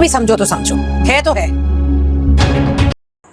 भी समझो तो समझो, है तो है।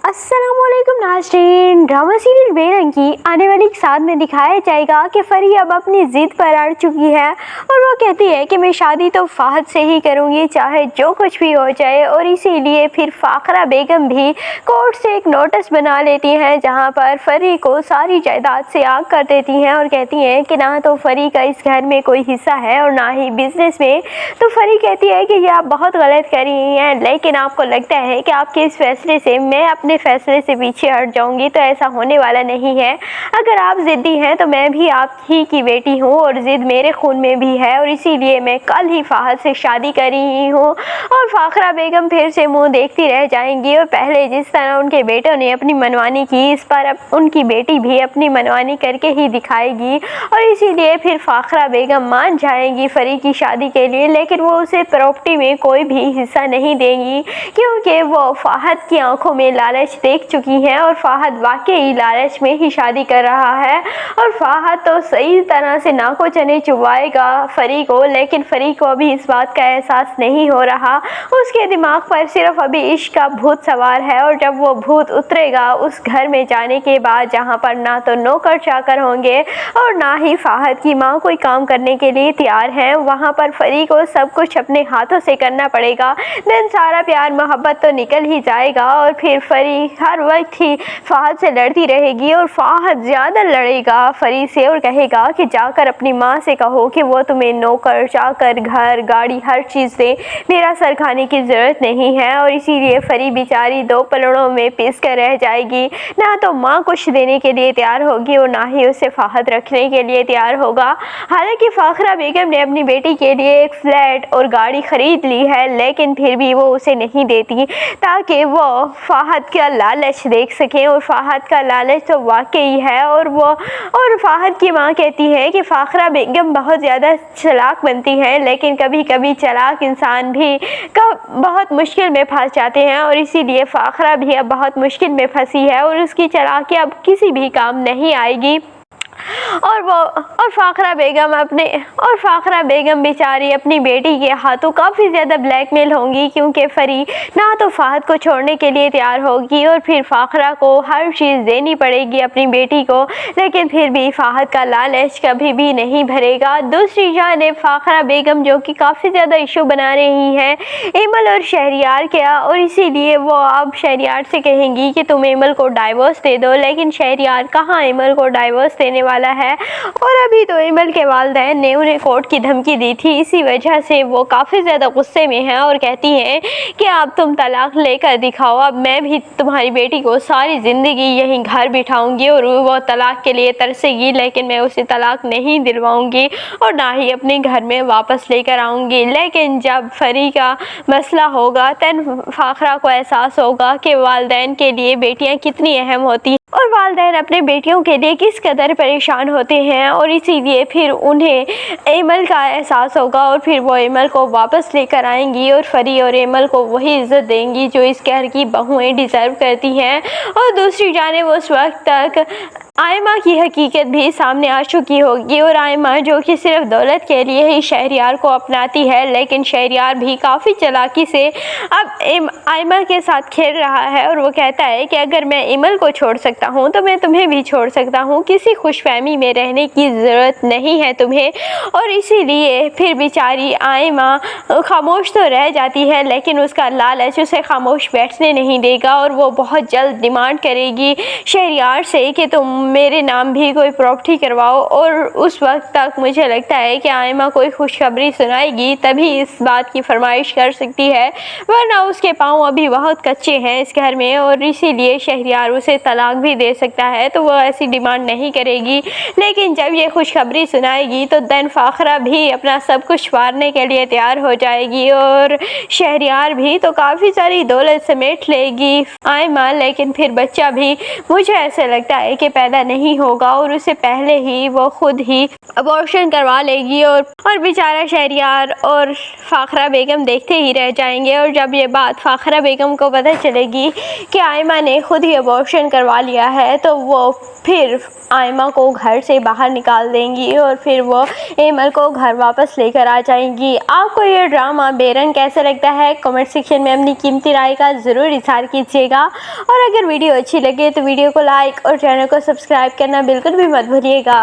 अस्सलामुअलैकुम नाज़रीन, ड्रामा सीरियल बेरंगी आने वाली एक साथ में दिखाया जाएगा कि फरी अब अपनी ज़िद पर अड़ चुकी है और वो कहती है कि मैं शादी तो फ़ाहद से ही करूँगी चाहे जो कुछ भी हो जाए। और इसीलिए फिर फ़ाखरा बेगम भी कोर्ट से एक नोटिस बना लेती हैं जहाँ पर फरी को सारी जायदाद से आग कर देती हैं और कहती हैं कि ना तो फरी का इस घर में कोई हिस्सा है और ना ही बिज़नेस में। तो फरी कहती है कि ये आप बहुत गलत कर रही हैं, लेकिन आपको लगता है कि आपके इस फैसले से मैं अपने फैसले से पीछे हट जाऊंगी, तो ऐसा होने वाला नहीं है। अगर आप ज़िद्दी हैं तो मैं भी आप ही की बेटी हूँ और ज़िद मेरे खून में भी है और इसीलिए मैं कल ही फ़ाहद से शादी कर रही हूँ। और फ़ाखरा बेगम फिर से मुंह देखती रह जाएंगी और पहले जिस तरह उनके बेटों ने अपनी मनमानी की, इस पर अब उनकी बेटी भी अपनी मनमानी करके ही दिखाएगी और इसीलिए फिर फ़ाखरा बेगम मान जाएंगी फरी की शादी के लिए, लेकिन वो उसे प्रॉपर्टी में कोई भी हिस्सा नहीं देंगी क्योंकि वो फ़ाहद की आंखों में लालच देख चुकी हैं और फ़ाहद वाकई लालच में ही शादी कर रहा है। और फ़ाहद तो सही तरह से नाको चने चुबाएगा फरी को, लेकिन फरी को अभी इस बात का एहसास नहीं हो रहा। उसके दिमाग पर सिर्फ अभी इश्क का भूत सवार है और जब वो भूत उतरेगा उस घर में जाने के बाद जहाँ पर ना तो नौकर चाकर होंगे और ना ही फ़ाहद की माँ कोई काम करने के लिए तैयार है, वहाँ पर फरी को सब कुछ अपने हाथों से करना पड़ेगा। देन सारा प्यार मोहब्बत तो निकल ही जाएगा और फिर फरी हर वक्त ही फ़ाहद से लड़ती रहेगी और फ़ाहद ज़्यादा लड़ेगा फरी से और कहेगा कि जाकर अपनी माँ से कहो कि वो तुम्हें नौकर चाकर घर गाड़ी हर चीज़ दे, मेरा सर खाने की ज़रूरत नहीं है। और इसीलिए फरी बेचारी दो पलड़ों में पिस कर रह जाएगी, ना तो माँ कुछ देने के लिए तैयार होगी और ना ही उसे फ़ाहद रखने के लिए तैयार होगा। हालांकि फ़ाखरा बेगम ने अपनी बेटी के लिए एक फ्लैट और गाड़ी ख़रीद ली है, लेकिन फिर भी वो उसे नहीं देती ताकि वो फ़ाहद का लालच देख सकें और फ़ाहद का लालच तो वाकई है। और फ़ाहद की माँ कहती है कि फ़ाखरा बेगम बहुत ज़्यादा चालाक बनती है, लेकिन कभी कभी चालाक इंसान भी बहुत मुश्किल में फंस जाते हैं और इसीलिए फ़ाखरा भी अब बहुत मुश्किल में फंसी है और उसकी चालाकी अब किसी भी काम नहीं आएगी। और फ़ाखरा बेगम बेचारी अपनी बेटी के हाथों काफ़ी ज़्यादा ब्लैकमेल होंगी क्योंकि फरी ना तो फ़ाहद को छोड़ने के लिए तैयार होगी और फिर फ़ाखरा को हर चीज़ देनी पड़ेगी अपनी बेटी को, लेकिन फिर भी फ़ाहद का लालच कभी भी नहीं भरेगा। दूसरी जानिब फ़ाखरा बेगम जो कि काफ़ी ज़्यादा इशू बना रही हैं एमल और शहरियार क्या, और इसीलिए वो अब शहरियार से कहेंगी कि तुम एमल को डाइवोर्स दे दो, लेकिन शहरियार कहाँ एमल को डाइवोर्स देने वाला है। और अभी तो एमल के वालिदैन ने उन्हें कोर्ट की धमकी दी थी, इसी वजह से वो काफ़ी ज़्यादा गुस्से में हैं और कहती हैं कि अब तुम तलाक लेकर दिखाओ, अब मैं भी तुम्हारी बेटी को सारी ज़िंदगी यहीं घर बिठाऊंगी और वो तलाक के लिए तरसेगी, लेकिन मैं उसे तलाक नहीं दिलवाऊंगी और ना ही अपने घर में वापस लेकर आऊँगी। लेकिन जब फरी का मसला होगा तब फ़ाखरा को एहसास होगा कि वालिदैन के लिए बेटियाँ कितनी अहम होती और वालिदैन अपने बेटियों के लिए किस कदर परेशान होते हैं और इसीलिए फिर उन्हें एमल का एहसास होगा और फिर वो एमल को वापस लेकर आएंगी और फरी और एमल को वही इज़्ज़त देंगी जो इस घर की बहुएं डिज़र्व करती हैं। और दूसरी जानिब उस वक्त तक आयमा की हकीकत भी सामने आ चुकी होगी और आयमा जो कि सिर्फ दौलत के लिए ही शहरियार को अपनाती है, लेकिन शहरियार भी काफ़ी चालाकी से अब आयमा के साथ खेल रहा है और वो कहता है कि अगर मैं एमल को छोड़ सकता हूँ तो मैं तुम्हें भी छोड़ सकता हूँ, किसी खुशफहमी में रहने की ज़रूरत नहीं है तुम्हें। और इसीलिए फिर बेचारी आयमा खामोश तो रह जाती है, लेकिन उसका लालच उसे खामोश बैठने नहीं देगा और वो बहुत जल्द डिमांड करेगी शहरियार से कि तुम मेरे नाम भी कोई प्रॉपर्टी करवाओ। और उस वक्त तक मुझे लगता है कि आयमा कोई खुशखबरी सुनाएगी तभी इस बात की फरमाइश कर सकती है, वरना उसके पाँव अभी बहुत कच्चे हैं इस घर में और इसीलिए शहरियार उसे तलाक भी दे सकता है, तो वो ऐसी डिमांड नहीं करेगी। लेकिन जब ये खुशखबरी सुनाएगी तो देन फ़ाखरा भी अपना सब कुछ वारने के लिए तैयार हो जाएगी और शहरियार भी तो काफ़ी सारी दौलत समेट लेगी आयमा, लेकिन फिर बच्चा भी मुझे ऐसे लगता है कि पैदा کا نہیں ہوگا اور اسے پہلے ہی وہ خود ہی ابارشن کروا لے گی اور بیچارہ شہریار اور فاخرہ بیگم دیکھتے ہی رہ جائیں گے. اور جب یہ بات فاخرہ بیگم کو پتہ چلے گی کہ آئمہ نے خود ہی ابارشن کروا لیا ہے تو وہ پھر آئمہ کو گھر سے باہر نکال دیں گی اور پھر وہ ایمل کو گھر واپس لے کر آ جائیں گی. آپ کو یہ ڈرامہ بے رنگ کیسا لگتا ہے؟ کمنٹ سیکشن میں اپنی قیمتی رائے کا ضرور اظہار کیجیے گا. اور اگر ویڈیو اچھی لگے تو ویڈیو کو لائک اور چینل کو سبسکرائب کرنا بالکل بھی مت بھولیے گا.